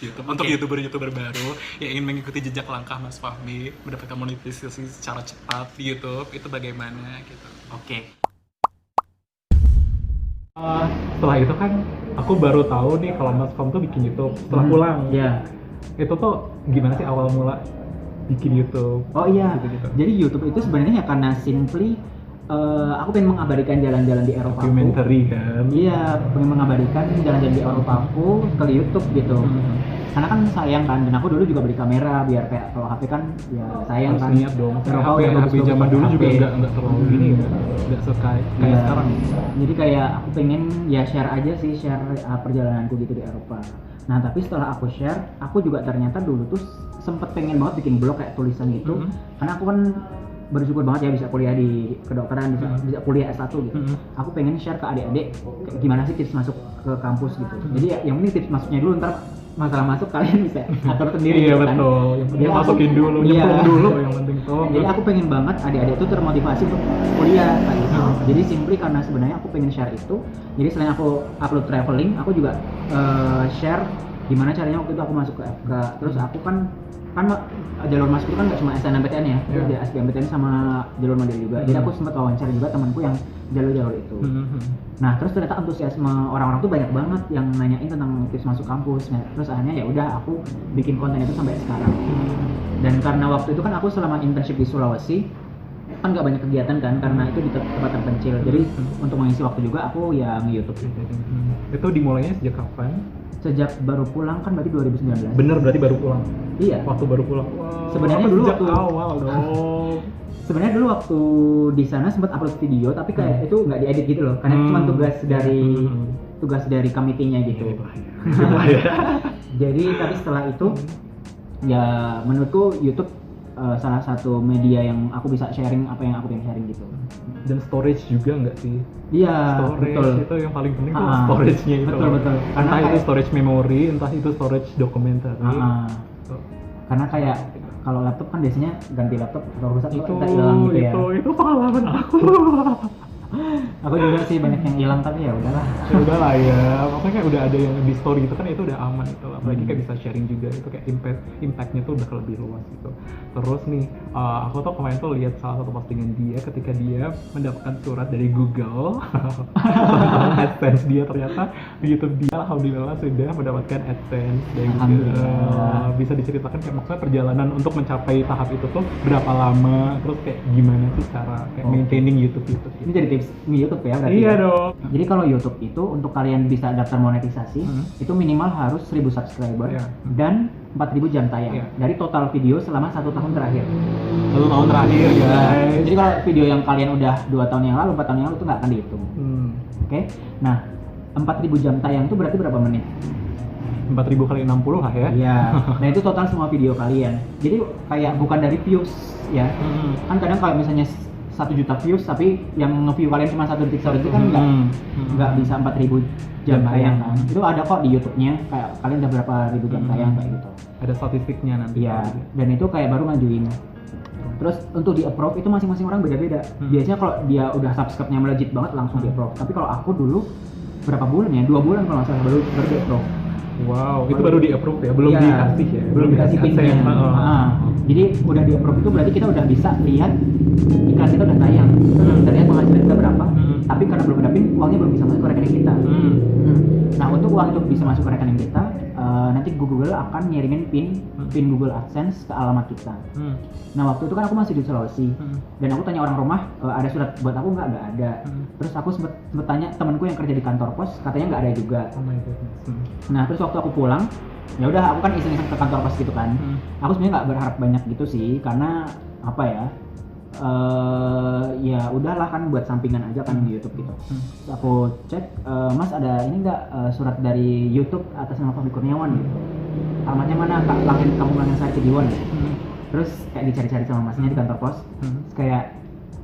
YouTube. Untuk YouTuber-YouTuber baru yang ingin mengikuti jejak langkah Mas Fahmi mendapatkan monetisasi secara cepat di YouTube, itu bagaimana gitu. Oke. Setelah itu kan aku baru tahu nih kalau Mas Fahmi tuh bikin YouTube setelah pulang. Iya. Itu tuh gimana sih awal mula bikin YouTube? Oh iya. Gitu-gitu. Jadi YouTube itu sebenarnya karena simply aku pengen mengabadikan jalan-jalan di Eropa. Documentary kan? Iya, pengen mengabadikan jalan-jalan di Eropa aku ke YouTube gitu. Karena kan sayang kan, dan aku dulu juga beli kamera biar kayak kalau HP kan ya sayang Harus kan. niat dong. Eropa HP, udah HP zaman dulu juga nggak terlalu Hmm. ini ya, nggak kayak Iya. sekarang. Jadi kayak aku pengen ya share aja sih, share perjalananku gitu di Eropa. Nah tapi setelah aku share, aku juga ternyata dulu tuh sempet pengen banget bikin blog kayak tulisan gitu. Karena aku kan bersyukur banget ya bisa kuliah di kedokteran, bisa kuliah S1 gitu. Aku pengen share ke adik-adik kayak gimana sih tips masuk ke kampus gitu. Jadi ya, yang penting tips masuknya dulu, ntar masalah masuk kalian bisa atur sendiri. Iya gitu kan. betul, yang penting Jadi aku- masukin dulu, iya. nyemplung dulu yang penting tuh. Jadi aku pengen banget adik-adik itu termotivasi untuk kuliah kayak gitu. Jadi simply karena sebenarnya aku pengen share itu. Jadi selain aku upload traveling, aku juga share gimana caranya waktu itu aku masuk ke FK. Terus aku kan jalur masuk itu kan nggak cuma SNMPTN ya, terus ada SBMPTN sama jalur mandiri juga. Jadi aku sempat wawancara juga temanku yang jalur-jalur itu. Nah terus ternyata antusiasme orang-orang tuh banyak banget yang nanyain tentang tips masuk kampus. Nah, terus akhirnya ya udah aku bikin konten itu sampai sekarang. Dan karena waktu itu kan aku selama internship di Sulawesi kan nggak banyak kegiatan kan, karena itu di tempat terpencil. Jadi untuk mengisi waktu juga aku ya nge-YouTube. Itu dimulainya sejak kapan? Sejak baru pulang kan berarti 2019. Bener berarti baru pulang. Iya. Waktu baru pulang. Wow, Sebenarnya dulu sejak waktu- awal dong. Sebenarnya dulu waktu di sana sempat upload video tapi kayak itu nggak diedit gitu loh, karena itu cuma tugas dari committee-nya gitu. Jadi tapi setelah itu ya menurutku YouTube salah satu media yang aku bisa sharing apa yang aku pengen sharing gitu. Dan storage juga nggak sih? Iya, Storage betul. itu yang paling penting tuh Ah, storage-nya itu. betul. Karena entah itu kayak- storage memori, entah itu storage documentary. Karena kayak kalau laptop kan biasanya ganti laptop atau rusak Itu kita hilang gitu ya. itu pengalaman aku. Aku juga sih banyak yang hilang tapi ya udahlah. Ya udahlah ya, makanya kayak udah ada yang di story gitu kan, itu udah aman itu, apalagi kayak bisa sharing juga, itu kayak impactnya tuh udah lebih luas gitu. Terus nih, aku tuh kemarin tuh lihat salah satu postingan dia ketika dia mendapatkan surat dari Google tentang AdSense dia, ternyata di YouTube dia alhamdulillah sudah mendapatkan AdSense dari Google. Alhamdulillah. Bisa diceritakan kayak maksudnya perjalanan untuk mencapai tahap itu tuh berapa lama, terus kayak gimana sih cara kayak maintaining YouTube itu? Ini jadi tips YouTube ya berarti. Iya ya? dong. Jadi kalau YouTube itu untuk kalian bisa daftar monetisasi itu minimal harus 1000 subscriber Iya. dan 4000 jam tayang Iya. dari total video selama 1 tahun terakhir. 1 tahun terakhir guys. Jadi kalau video yang kalian udah 2 tahun yang lalu, 4 tahun yang lalu itu nggak akan dihitung. Oke? Nah, 4000 jam tayang itu berarti berapa menit? 4.000 kali 60 lah ya. Iya. Nah itu total semua video kalian. Jadi kayak bukan dari views ya. Kan kadang kalau misalnya 1 juta views tapi yang nge-view kalian cuma 1 detik itu kan nggak bisa 4000 jam tayang kan. Itu ada kok di YouTube-nya kayak kalian udah berapa ribu jam tayang kayak gitu. Ada statistiknya nanti. Iya. Dan itu kayak baru ngajuin. Terus untuk di approve itu masing-masing orang beda-beda. Biasanya kalau dia udah subscribe-nya melejit banget langsung di approve. Tapi kalau aku dulu berapa bulan ya? 2 bulan kalau nggak salah baru di approve. Wow, itu baru di approve ya, belum Iya, dikasih ya, belum dikasih pinnya. AdSense. Jadi udah di approve itu berarti kita udah bisa lihat iklan kita udah tayang, kita lihat penghasilan kita berapa. Tapi karena belum ada pin, uangnya belum bisa masuk ke rekening kita. Nah untuk uang itu bisa masuk ke rekening kita, nanti Google akan nyirimin pin Google AdSense ke alamat kita. Nah waktu itu kan aku masih di Sulawesi, dan aku tanya orang rumah, ada surat buat aku nggak ada. Terus aku sempet tanya temanku yang kerja di kantor pos, katanya nggak ada juga. Oh my goodness. Nah terus waktu aku pulang, ya udah aku kan iseng-iseng ke kantor pos gitu kan. Aku sebenarnya nggak berharap banyak gitu sih, karena apa ya? Ya udahlah kan buat sampingan aja kan di YouTube gitu. Terus aku cek, Mas ada ini nggak surat dari YouTube atas nama Fahmi Kurniawan gitu. Alamatnya mana Kak? Kamu Langit Sari Kediwan gitu. Terus kayak dicari-cari sama masnya di kantor pos. Terus kayak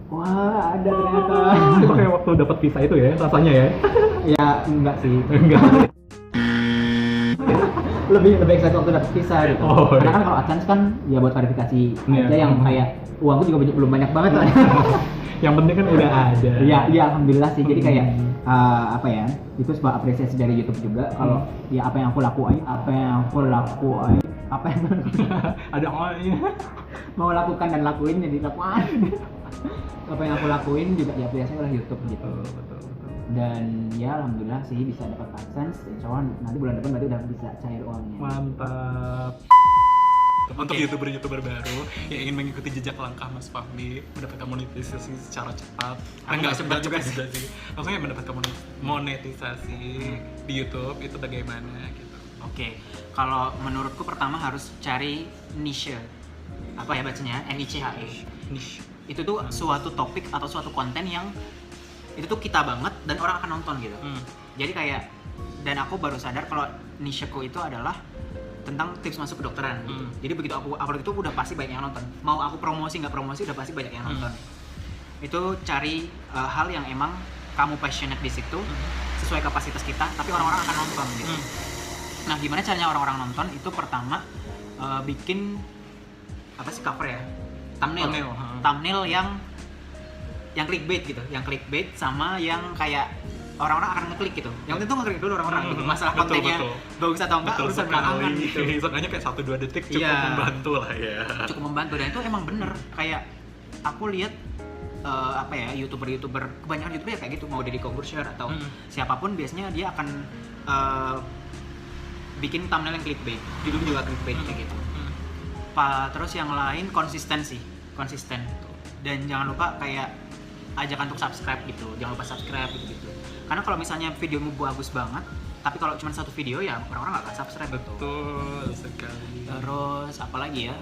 wah ada ternyata. Itu kayak waktu dapat visa itu ya, rasanya ya? Ya enggak sih. Enggak. lebih excited waktu dapet visa gitu. Oh, Karena iya. kan kalau AdSense kan ya buat verifikasi Iya. aja yang kayak uangku juga belum banyak banget lah. Yang penting kan udah ada. Iya alhamdulillah sih. Jadi kayak apa ya? Itu sebuah apresiasi dari YouTube juga kalau ya apa yang aku lakuin, apa yang Ada awalnya. mau lakukan dan lakuin jadi lakukan. Apa yang aku lakuin juga diapresiasi oleh YouTube gitu. Betul. Dan ya alhamdulillah sih bisa dapat AdSense. Insya Allah nanti bulan depan berarti udah bisa cair uangnya. Mantap. Untuk YouTuber baru yang ingin mengikuti jejak langkah Mas Fahmi mendapatkan monetisasi secara cepat. Nggak cepat juga sih. Maksudnya mendapatkan monetisasi di YouTube itu bagaimana gitu. Oke, kalau menurutku pertama harus cari niche. Apa ya bacanya? NICHE. Niche. Itu tuh suatu topik atau suatu konten yang itu tuh kita banget dan orang akan nonton gitu. Jadi kayak, dan aku baru sadar kalau nicheku itu adalah tentang tips masuk kedokteran. Jadi begitu aku upload itu udah pasti banyak yang nonton. Mau aku promosi nggak promosi udah pasti banyak yang nonton. Itu cari hal yang emang kamu passionate di situ, sesuai kapasitas kita, tapi orang-orang akan nonton gitu. Nah, gimana caranya orang-orang nonton? Itu pertama bikin apa sih cover ya? Thumbnail yang clickbait gitu, yang clickbait sama yang kayak orang-orang akan ngeklik gitu. Yang penting tuh ngeklik dulu orang-orang gitu. Masalah kontennya bagus atau enggak urusan belakangan gitu. Soalnya kayak 1-2 detik cukup membantu lah ya. Cukup membantu dan itu emang bener. Kayak aku lihat apa ya, YouTuber kebanyakan YouTuber ya kayak gitu, mau Deddy Corbuzier atau siapapun biasanya dia akan bikin thumbnail yang clickbait, judul juga clickbait kayak gitu. Terus yang lain konsisten. Dan jangan lupa kayak ajakan untuk subscribe gitu, jangan lupa subscribe gitu. Karena kalau misalnya videomu bagus banget, tapi kalau cuma satu video ya orang-orang nggak akan subscribe. Betul sekali. Terus apalagi ya?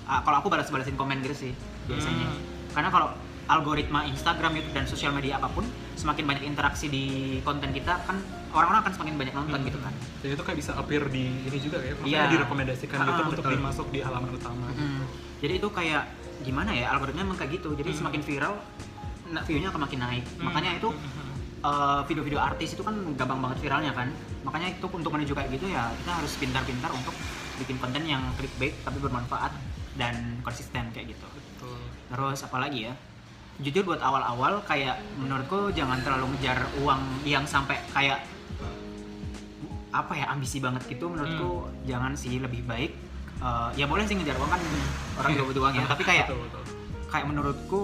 Kalau aku balasin komen gitu sih biasanya. Karena kalau algoritma Instagram, YouTube dan sosial media apapun, semakin banyak interaksi di konten kita kan orang-orang akan semakin banyak nonton gitu kan. Dan itu kayak bisa appear di ini juga ya, makanya direkomendasikan YouTube untuk dimasuk di halaman utama. Jadi itu kayak gimana ya, algoritma emang kayak gitu. Jadi semakin viral, view-nya akan makin naik. Makanya itu video-video artis itu kan gampang banget viralnya kan. Makanya itu untuk menuju kayak gitu ya kita harus pintar-pintar untuk bikin konten yang clickbait tapi bermanfaat dan konsisten kayak gitu. Betul. Terus apalagi ya? Jujur buat awal-awal kayak menurutku jangan terlalu ngejar uang yang sampai kayak apa ya, ambisi banget gitu. Menurutku jangan sih, lebih baik ya boleh sih ngejar uang kan, orang juga butuh uang ya, tapi kayak betul. Kayak menurutku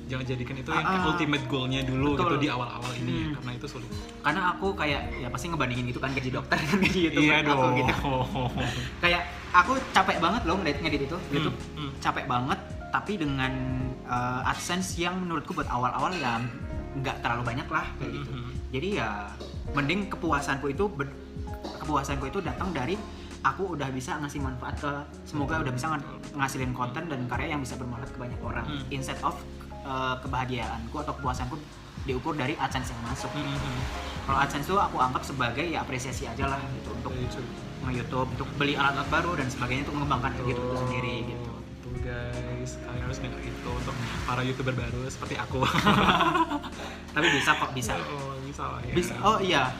jangan jadikan itu yang ultimate goal-nya dulu gitu di awal-awal ini ya, karena itu sulit. Karena aku kayak ya pasti ngebandingin gitu kan, gaji dokter kan gaji YouTuber. Iya aku dong. gitu. Kayak aku capek banget loh ngedit itu YouTube, capek banget, tapi dengan AdSense yang menurutku buat awal-awal ya nggak terlalu banyak lah kayak gitu. Jadi ya mending kepuasanku itu datang dari aku udah bisa ngasih manfaat ke, semoga udah bisa ngasilin konten dan karya yang bisa bermanfaat ke banyak orang, instead of kebahagiaanku atau kepuasanku diukur dari AdSense yang masuk. Kalau AdSense itu aku anggap sebagai ya apresiasi aja lah gitu untuk nge-YouTube, untuk beli alat-alat baru dan sebagainya, untuk mengembangkan YouTube itu sendiri gitu. Tuh guys, kalian harus dengar itu untuk para YouTuber baru seperti aku. Tapi bisa kok, bisa. Oh, bisa lah ya. Bisa. Oh iya,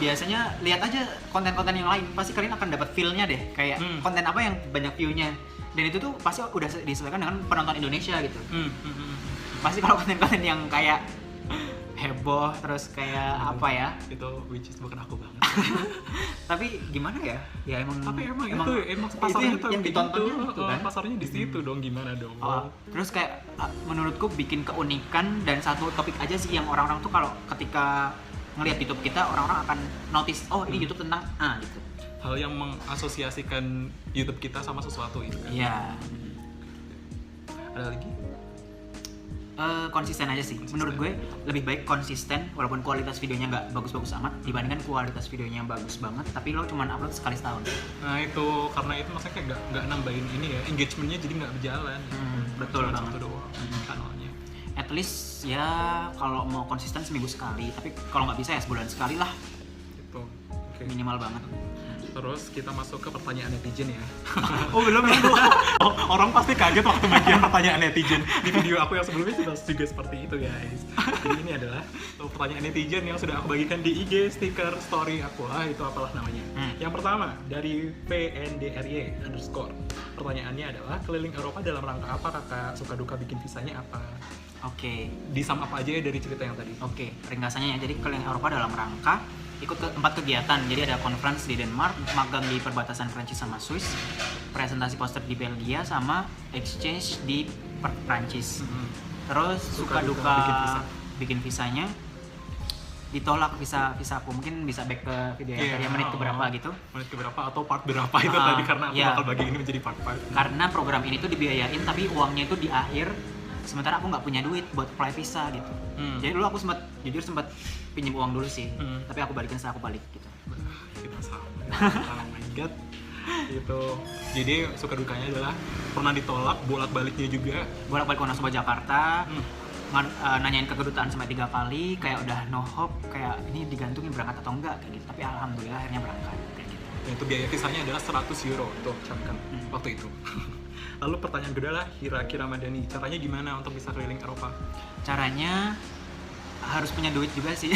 biasanya lihat aja konten-konten yang lain, pasti kalian akan dapat feel-nya deh. Kayak konten apa yang banyak view-nya. Dan itu tuh pasti udah disesuaikan dengan penonton Indonesia gitu. Pasti kalau konten-konten yang kayak heboh terus kayak apa ya, itu which is bukan aku banget. tapi gimana ya, ya emang pasarnya itu yang ditontonnya gitu kan, pasarnya di situ dong, gimana dong. Terus kayak menurutku bikin keunikan dan satu topik aja sih yang orang-orang tuh kalau ketika ngelihat YouTube kita, orang-orang akan notice, oh ini YouTube tentang gitu, hal yang mengasosiasikan YouTube kita sama sesuatu itu kan. Iya. Ada lagi? Konsisten aja sih. Menurut gue lebih baik konsisten walaupun kualitas videonya nggak bagus-bagus amat dibandingkan kualitas videonya yang bagus banget tapi lo cuma upload sekali setahun. Nah itu, karena itu maksudnya kayak nggak nambahin ini ya, engagementnya jadi nggak berjalan. Betul banget. Satu doang kanalnya. At least ya kalau mau konsisten seminggu sekali, tapi kalau nggak bisa ya sebulan sekali lah. Gitu. Okay. Minimal banget. Terus kita masuk ke pertanyaan netizen ya. Oh belum ya? Orang pasti kaget waktu bagian pertanyaan netizen. Di video aku yang sebelumnya juga seperti itu guys. Jadi ini adalah pertanyaan netizen yang sudah aku bagikan di IG stiker story aku. Itu apalah namanya. Yang pertama dari PNDRY_. Pertanyaannya adalah, keliling Eropa dalam rangka apa kakak? Suka duka bikin visanya apa? Oke. Di sum up aja ya dari cerita yang tadi. Oke, ringkasannya ya. Jadi keliling Eropa dalam rangka ikut 4 kegiatan. Jadi ada conference di Denmark, magang di perbatasan Prancis sama Swiss, presentasi poster di Belgia, sama exchange di Prancis. Terus suka duka bikin visanya, ditolak visa aku. Mungkin bisa back ke video yang tadi, menit keberapa gitu. Menit keberapa atau part berapa itu tadi, karena aku bakal bagi ini menjadi part-part. Karena program ini tuh dibiayain tapi uangnya itu di akhir, sementara aku nggak punya duit buat apply visa gitu. Jadi dulu aku sempat pinjam uang dulu sih, tapi aku balikin setelah aku balik gitu. Kita sama. Oh my god. Itu. Jadi suka dukanya adalah pernah ditolak, bolak-baliknya juga. Bolak-balik Wonosobo Jakarta. Nanyain ke kedutaan sampai 3 kali, kayak udah no hope, kayak ini digantungin berangkat atau enggak kayak gitu. Tapi alhamdulillah akhirnya berangkat kayak gitu. Dan itu biaya visanya adalah 100 euro tuh, camkan waktu itu. Lalu pertanyaan kedua lah, kira-kira Madani, caranya gimana untuk bisa keliling Eropa? Caranya harus punya duit juga sih.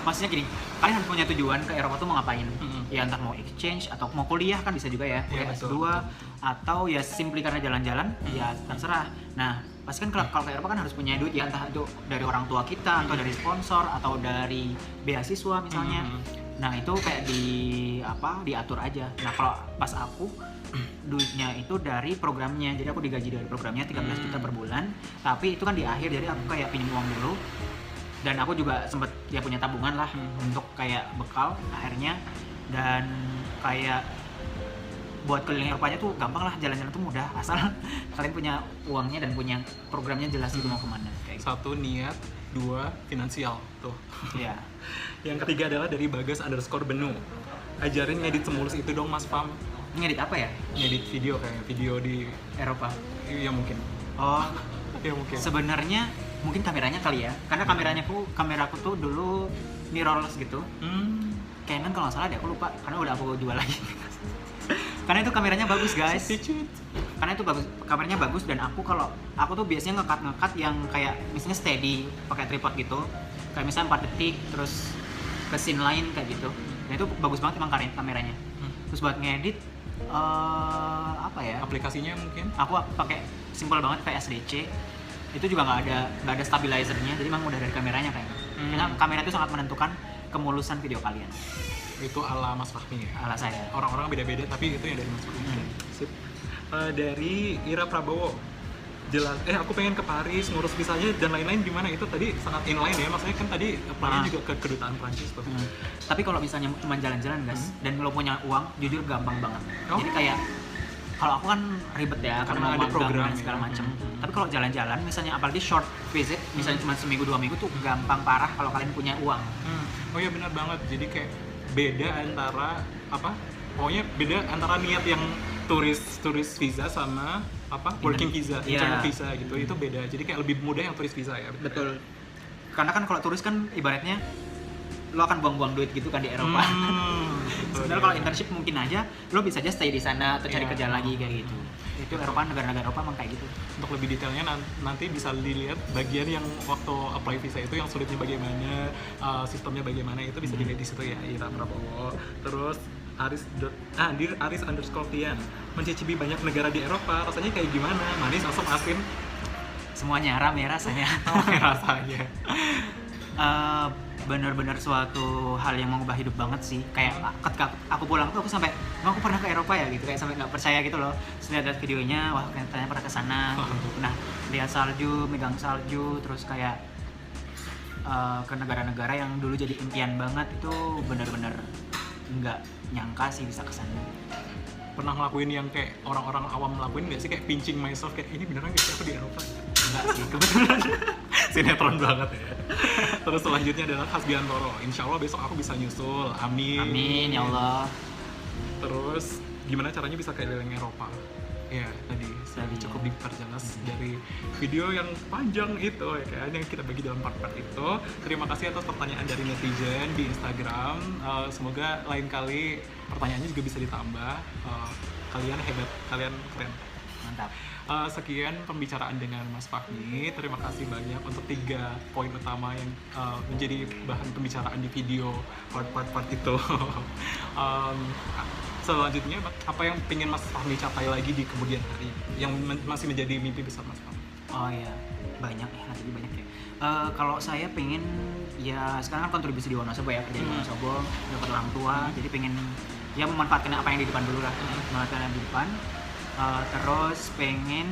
Maksudnya gini, kalian harus punya tujuan ke Eropa tuh mau ngapain? Ya entah mau exchange atau mau kuliah kan bisa juga ya, kuliah S2 atau ya simply karena jalan-jalan, ya terserah. Nah, pasti kan kalau ke Eropa kan harus punya duit ya, entah itu dari orang tua kita atau dari sponsor atau dari beasiswa misalnya. Nah, itu kayak diatur aja. Nah, kalau pas aku duitnya itu dari programnya, jadi aku digaji dari programnya 13 juta per bulan, tapi itu kan di akhir, jadi aku kayak pinjam uang dulu, dan aku juga sempet ya punya tabungan lah untuk kayak bekal akhirnya. Dan kayak buat keliling Eropanya tuh gampang lah, jalan-jalan tuh mudah asal kalian punya uangnya dan punya programnya jelas itu mau kemana kayak gitu. 1 niat, 2 finansial tuh. Iya. Yang ketiga adalah dari Bagas_Benu. Ajarin ngedit semulus itu dong Mas Pam. Ngedit apa ya? Ngedit video, kayak video di Eropa. Iya mungkin. Oh, ya mungkin. Sebenarnya mungkin kameranya kali ya, karena kameraku tuh dulu mirrorless gitu. Canon kalau nggak salah deh, aku lupa karena udah aku jual lagi. Karena itu kameranya bagus guys. Karena itu bagus, kameranya bagus, dan aku tuh biasanya ngekat yang kayak misalnya steady pakai tripod gitu. Kayak misalnya 4 detik terus ke scene lain kayak gitu. Dan itu bagus banget emang kameranya. Terus buat ngedit apa ya? Aplikasinya mungkin? Aku pakai simpel banget kayak SDC. Itu juga nggak ada stabilizernya, jadi memang udah dari kameranya kayaknya. Karena kamera itu sangat menentukan kemulusan video kalian. Itu ala Mas Fahmi ya? Ala saya. Orang-orang beda-beda, tapi itu yang dari Mas Fahmi. Sip. Dari Ira Prabowo, aku pengen ke Paris, ngurus visanya dan lain-lain, gimana? Itu tadi sangat inline ya, maksudnya kan tadi plannya juga ke kedutaan Prancis tuh. Tapi kalau misalnya cuma jalan-jalan guys, dan lo punya uang, jujur gampang banget. Jadi kayak kalau aku kan ribet ya, karena ada program dan segala macam. Tapi kalau jalan-jalan, misalnya apalagi short visit, misalnya cuma seminggu 2 minggu tuh gampang parah kalau kalian punya uang. Oh iya benar banget. Jadi kayak beda antara pokoknya beda antara niat yang turis visa sama working visa, internal visa gitu. Itu beda. Jadi kayak lebih mudah yang turis visa ya. Betul. Karena kan kalau turis kan ibaratnya lo akan buang-buang duit gitu kan di Eropa. Sebenarnya kalau internship mungkin aja lo bisa aja stay di sana atau cari kerjaan lagi kayak gitu. Itu Eropa, negara-negara Eropa emang kayak gitu. Untuk lebih detailnya nanti bisa dilihat bagian yang waktu apply visa itu yang sulitnya bagaimana, sistemnya bagaimana, itu bisa dilihat di situ ya, Ira Prabowo. Terus Aris_Tian, mencicipi banyak negara di Eropa, rasanya kayak gimana? Manis, asam, asin? Semuanya rame rasanya. Rasanya. Benar-benar suatu hal yang mengubah hidup banget sih. Kayak ketika aku pulang tuh aku sampai, aku pernah ke Eropa ya gitu, kayak sampai nggak percaya gitu loh. Setelah lihat videonya, wah ternyata pernah ke sana. Nah, lihat salju, megang salju, terus kayak ke negara-negara yang dulu jadi impian banget, itu benar-benar nggak nyangka sih bisa ke sana. Pernah ngelakuin yang kayak orang-orang awam ngelakuin nggak sih, kayak pinching myself, kayak ini beneran gak sih aku di Eropa? Enggak sih, kebetulan. Sinetron banget ya. Terus selanjutnya adalah Hasbiantoro. Insya Allah besok aku bisa nyusul. Amin. Amin ya Allah. Terus gimana caranya bisa keliling Eropa? Ya tadi cukup diperjelas dari video yang panjang itu ya kan, yang kita bagi dalam part-part itu. Terima kasih atas pertanyaan dari netizen di Instagram. Semoga lain kali pertanyaannya juga bisa ditambah. Kalian hebat, kalian keren. Mantap. Sekian pembicaraan dengan Mas Fahmi. Terima kasih banyak untuk 3 poin utama yang menjadi bahan pembicaraan di video part-part itu. Selanjutnya, apa yang ingin Mas Fahmi capai lagi di kemudian hari yang masih menjadi mimpi besar Mas Fahmi? Oh iya, banyak ya, nanti banyak ya. Kalau saya pengen ya sekarang kan kontribusi di Wonosobo ya, kerja di Wonosobo, dapat orang tua, jadi pengen ya memanfaatkan apa yang di depan dulu lah, memanfaatkan yang di depan. Terus pengen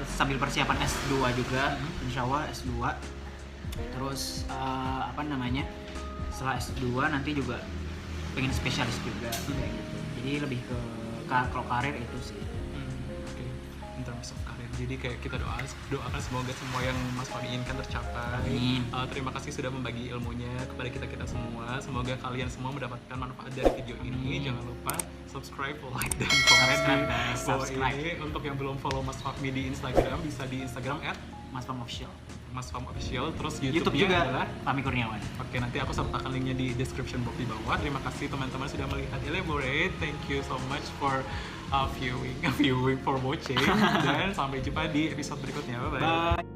sambil persiapan S2 juga, insya Allah S2. Terus apa namanya, setelah S2 nanti juga pengen spesialis juga kayak gitu. Jadi lebih ke kalau karir itu sih. Oke. In terms of karir, jadi kayak kita doakan semoga semua yang Mas Fahmi inginkan tercapai. Amin. Terima kasih sudah membagi ilmunya kepada kita semua. Semoga kalian semua mendapatkan manfaat dari video ini. Jangan lupa subscribe, like, dan komen di bawah ini. Untuk yang belum follow Mas Fahmi di Instagram, bisa di Instagram @masfahmofficial. Mas Fahmi Official. Terus YouTube YouTube-nya juga adalah Fahmi Kurniawan. Oke, nanti aku sertakan linknya di description box di bawah. Terima kasih teman-teman sudah melihat Elaborate. Thank you so much for viewing for watching. Dan sampai jumpa di episode berikutnya. Bye bye.